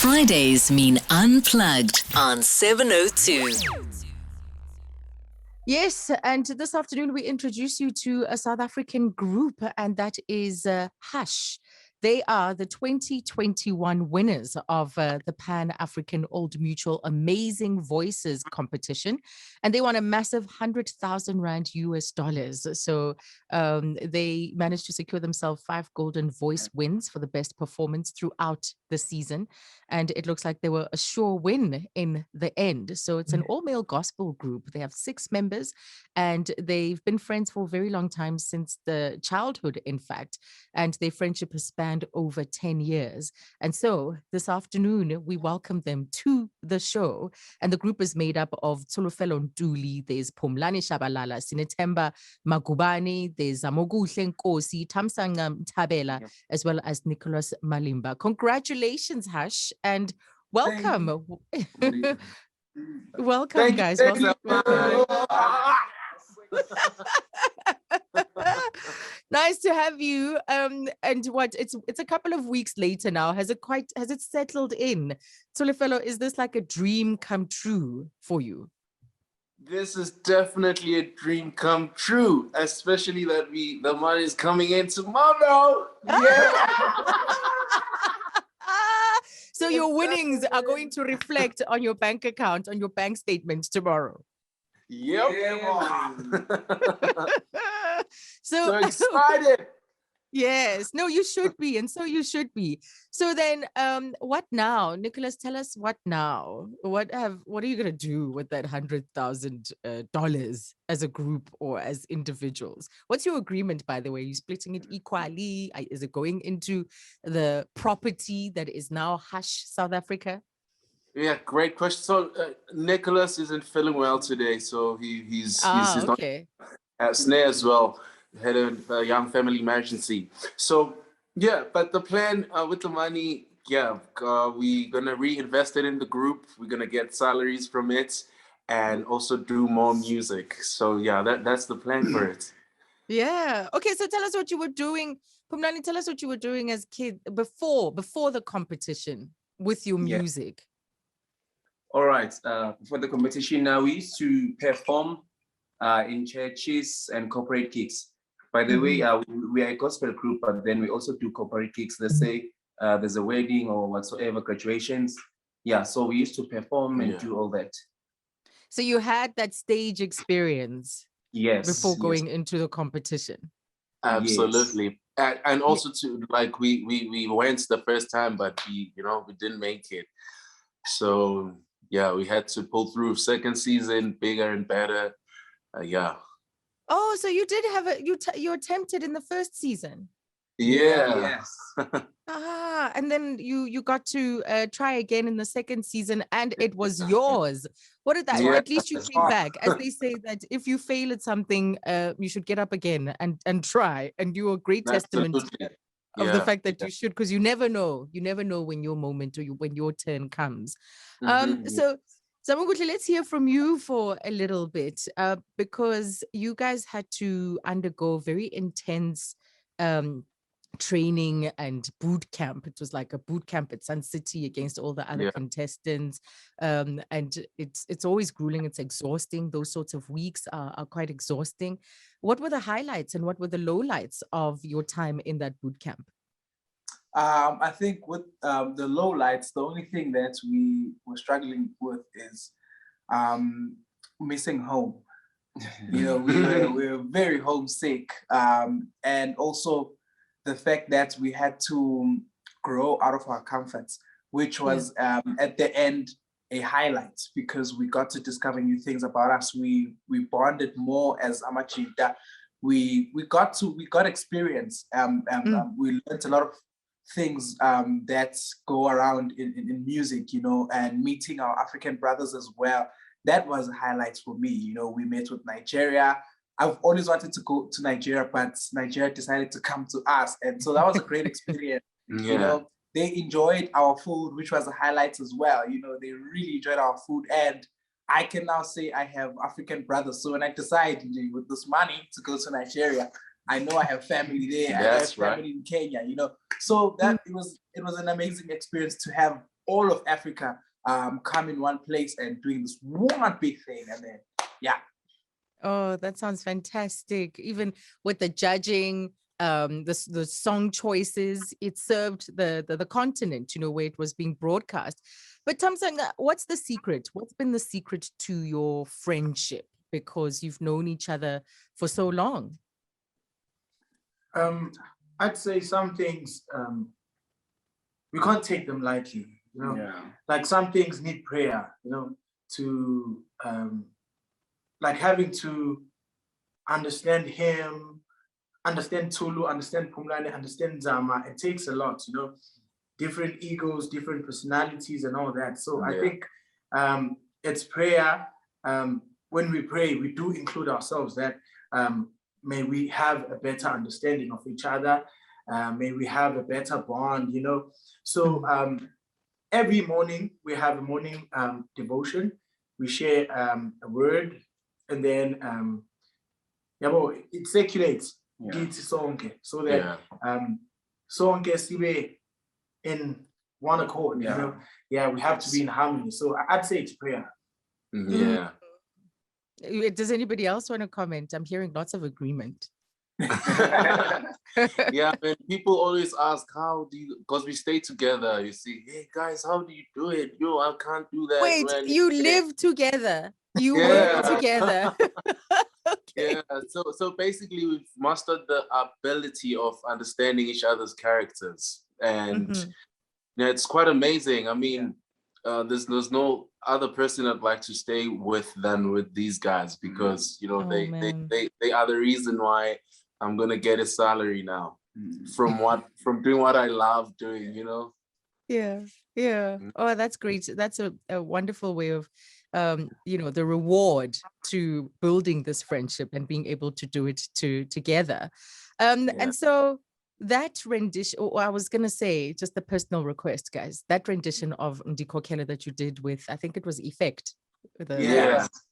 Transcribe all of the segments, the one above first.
Fridays mean unplugged on 702. Yes, and this afternoon we introduce you to a South African group, and that is Hush. They are the 2021 winners of the Pan-African Old Mutual Amazing Voices competition, and they won a massive 100,000 Rand US dollars. So they managed to secure themselves 5 Golden Voice wins for the best performance throughout the season, and it looks like they were a sure win in the end. So it's an all-male gospel group. They have 6 members, and they've been friends for a very long time, since the childhood, in fact, and their friendship has spanned over 10 years. And so this afternoon, we welcome them to the show. And the group is made up of Tsolofelo Ntuli, there's Phumlani Shabalala, Sinetemba Magubani, there's Amoguhle Nkosi, Thamsanqa Mthabela, as well as Nicholas Malimba. Congratulations, Hush, and welcome. Welcome, guys. Welcome. Nice to have you. And what, it's a couple of weeks later now. Has it settled in? Tsolofelo, is this like a dream come true for you? This is definitely a dream come true, especially that the money is coming in tomorrow. Yeah. So your winnings are going to reflect on your bank account, on your bank statement tomorrow. Yep. Yeah, so excited. Yes, no, you should be, and so you should be. So then, what now, Nicholas? Tell us what now. What are you gonna do with that $100,000 as a group or as individuals? What's your agreement, by the way? Are you splitting it equally? Is it going into the property that is now Hush South Africa? Yeah, great question. So Nicholas isn't feeling well today, so he's okay. Not Snare as well. Had a young family emergency. So yeah, but the plan with the money, we're gonna reinvest it in the group. We're gonna get salaries from it, and also do more music. So yeah, that's the plan for it. Yeah. Okay. So tell us what you were doing, Phumlani. Tell us what you were doing as kid before the competition with your music. All right. For the competition, now we used to perform in churches and corporate gigs. By the way, we are a gospel group, but then we also do corporate gigs. Let's say there's a wedding or whatsoever, graduations. Yeah, so we used to perform and do all that. So you had that stage experience, before going into the competition. Absolutely, and also to like we went the first time, but we didn't make it. So yeah, we had to pull through second season, bigger and better. Yeah. Oh, so you did have you attempted in the first season. Yeah. Yes. And then you got to try again in the second season, and it was yours. What did that? Yeah. At least you came back. As they say that if you fail at something, you should get up again and try. And you're a great testament of the fact that you should, because you never know when your moment or when your turn comes. So Zamangutle, let's hear from you for a little bit, because you guys had to undergo very intense training and boot camp. It was like a boot camp at Sun City against all the other contestants, and it's always grueling. It's exhausting. Those sorts of weeks are quite exhausting. What were the highlights and what were the lowlights of your time in that boot camp? I think with the lowlights, the only thing that we were struggling with is missing home. We were very homesick, and also the fact that we had to grow out of our comforts, which was at the end a highlight, because we got to discover new things about us. We bonded more as Amachita. We got experience. We learned a lot of things that go around in music, and meeting our African brothers as well. That was a highlight for me. We met with Nigeria. I've always wanted to go to Nigeria, but Nigeria decided to come to us. And so that was a great experience. They enjoyed our food, which was a highlight as well. They really enjoyed our food. And I can now say I have African brothers. So when I decide with this money to go to Nigeria, I know I have family there. I have family in Kenya, So that it was an amazing experience to have all of Africa come in one place and doing this one big thing, and then Oh, that sounds fantastic. Even with the judging, the song choices, it served the continent, where it was being broadcast. But Thamsanqa, what's the secret? What's been the secret to your friendship? Because you've known each other for so long. I'd say some things we can't take them lightly, like some things need prayer, to like having to understand him, understand Tulu, understand Pumlane, understand Zama. It takes a lot, different egos, different personalities and all that. So I think it's prayer. When we pray, we do include ourselves that may we have a better understanding of each other. May we have a better bond, So every morning we have a morning devotion. We share a word, and then it circulates so that sonke sibe in one accord. We have to be in harmony. So I'd say it's prayer. Yeah. Does anybody else want to comment? I'm hearing lots of agreement. Yeah, man, people always ask, how do you, because we stay together, you see, hey guys, how do you do it? Yo, I can't do that. Wait, man. you live together. You Yeah. work together. Okay. Yeah, so basically we've mastered the ability of understanding each other's characters, and it's quite amazing. I mean, there's no other person I'd like to stay with than with these guys, because they are the reason why I'm gonna get a salary now from doing what I love doing, Yeah. Oh, that's great. That's a wonderful way of the reward to building this friendship and being able to do it together. And so that rendition, or I was going to say, just the personal request, guys, that rendition of Ndikokela that you did with, I think it was Effect.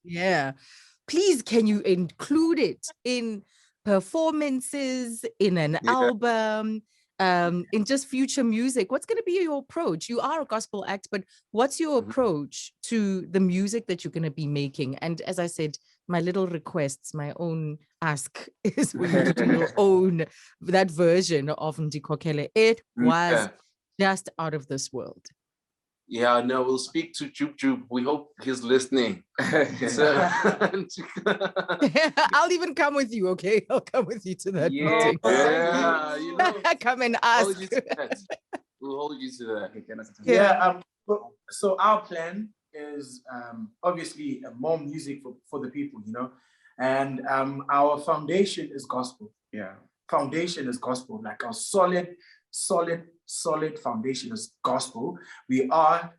Yeah. Please, can you include it in performances, in an album, in just future music? What's going to be your approach? You are a gospel act, but what's your approach to the music that you're going to be making? And as I said, my little requests, my own ask is for you to do your own, that version of Ndikokele. It was just out of this world. Yeah, no, we'll speak to Jup Jup. We hope he's listening. I'll even come with you, okay? I'll come with you to that meeting. Yeah, come and ask. We'll hold you to that. Yeah. So our plan is obviously more music for the people, and our foundation is gospel. Foundation is gospel, like our solid foundation is gospel. We are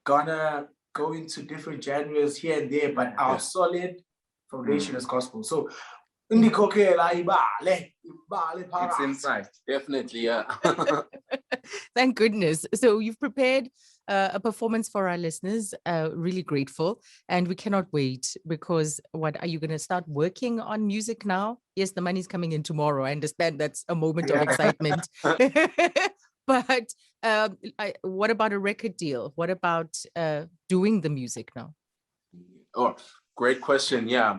gonna go into different genres here and there, but our solid foundation is gospel. So It's inside. Definitely, yeah. Thank goodness. So you've prepared a performance for our listeners. Really grateful, and we cannot wait, because what are you going to start working on music now? Yes, the money's coming in tomorrow. I understand that's a moment of excitement. But what about a record deal? What about doing the music now? Oh, great question. Yeah,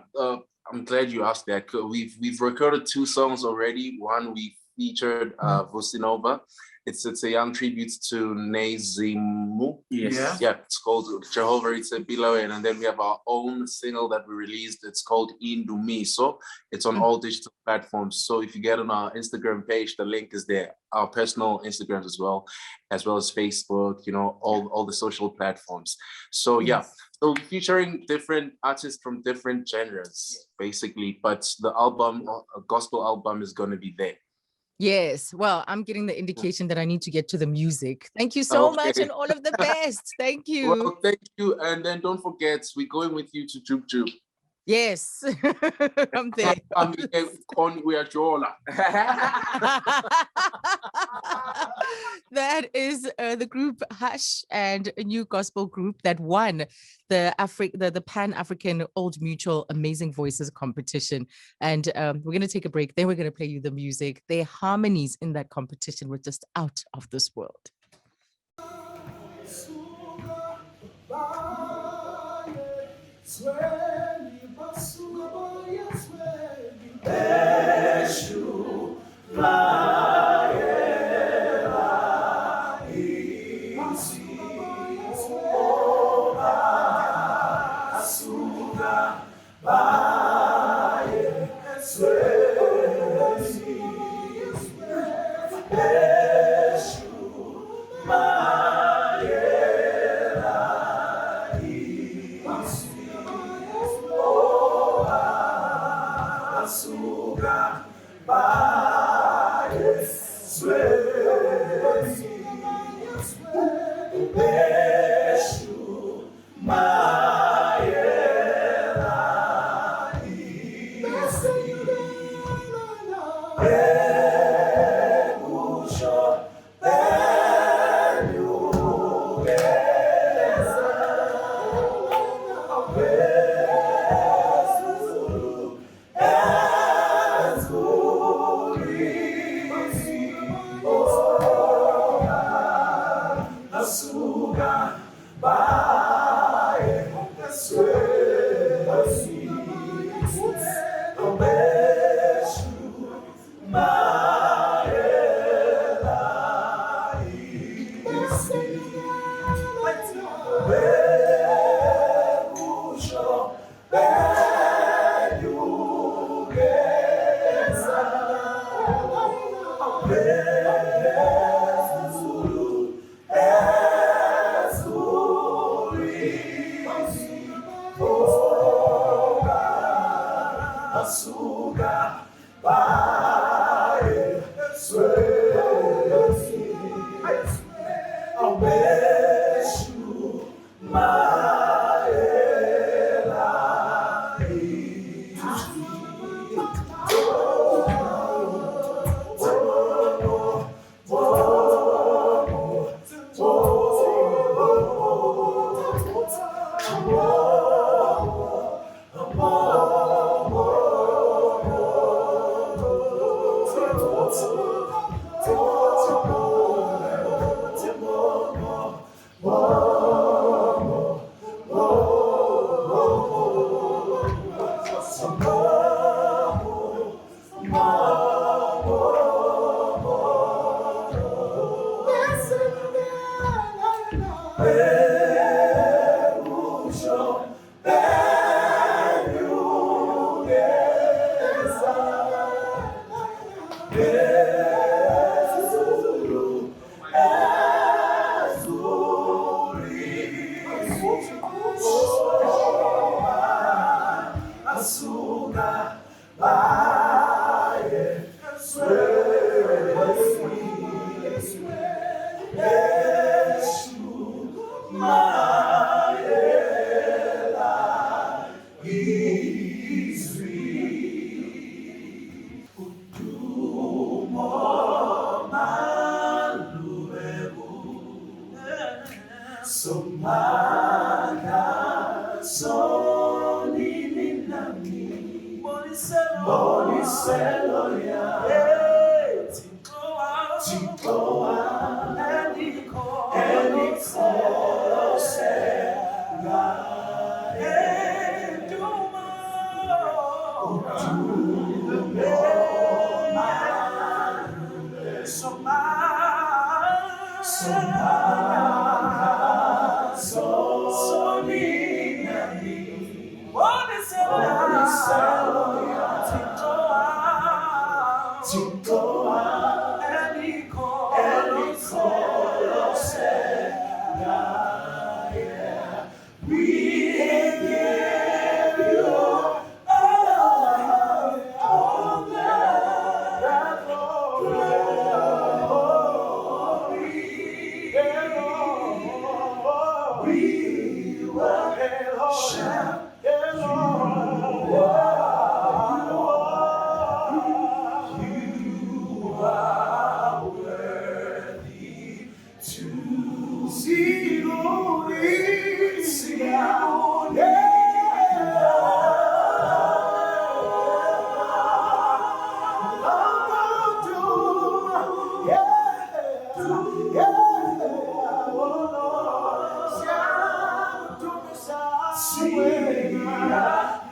I'm glad you asked that. We've recorded 2 songs already. One we featured Vusinova. It's a young tribute to Nezimu. Yes. Yeah, it's called Jehovah It's a Below. And then we have our own single that we released. It's called Indumiso. It's on all digital platforms. So if you get on our Instagram page, the link is there. Our personal Instagrams as well as Facebook, all the social platforms. So so featuring different artists from different genres, basically. But the album, a gospel album, is going to be there. Yes. Well, I'm getting the indication that I need to get to the music. Thank you so much, and all of the best. Thank you. Well, thank you. And then don't forget, we're going with you to Jup Jup. Yes. I'm there. We are Jola. That is the group Hush, and a new gospel group that won the Pan-African Old Mutual Amazing Voices competition. And we're going to take a break. Then we're going to play you the music. Their harmonies in that competition were just out of this world.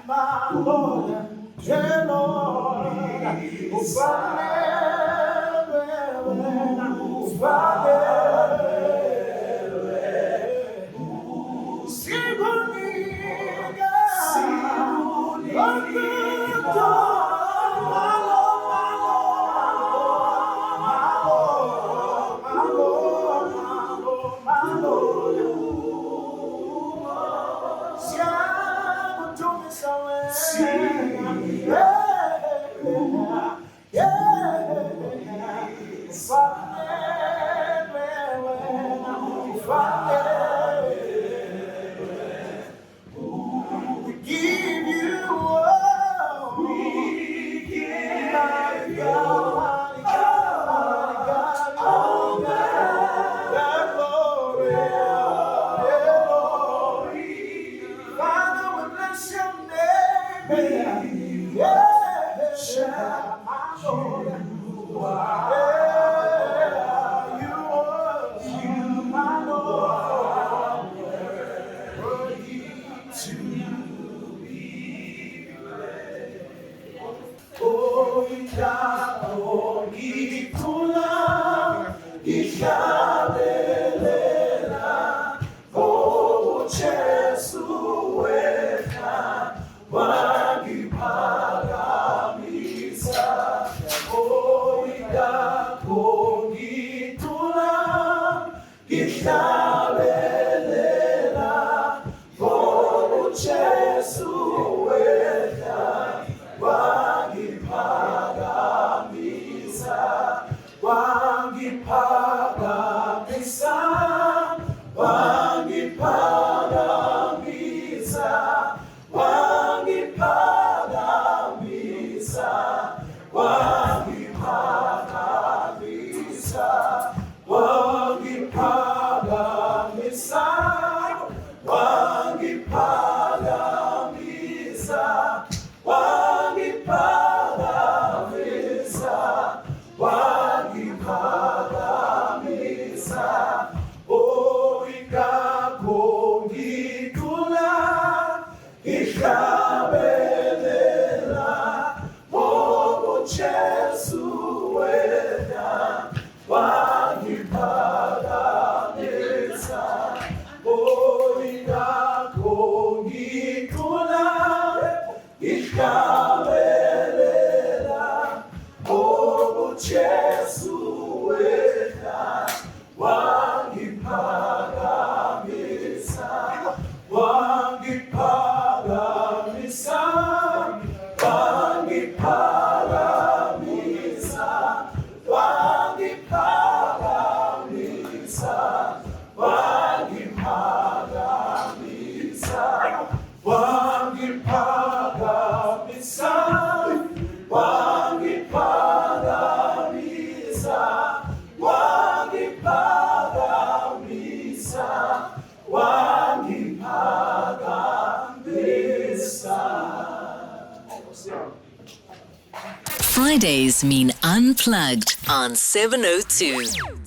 my Lord, yeah, Lord, Fridays mean unplugged on 702.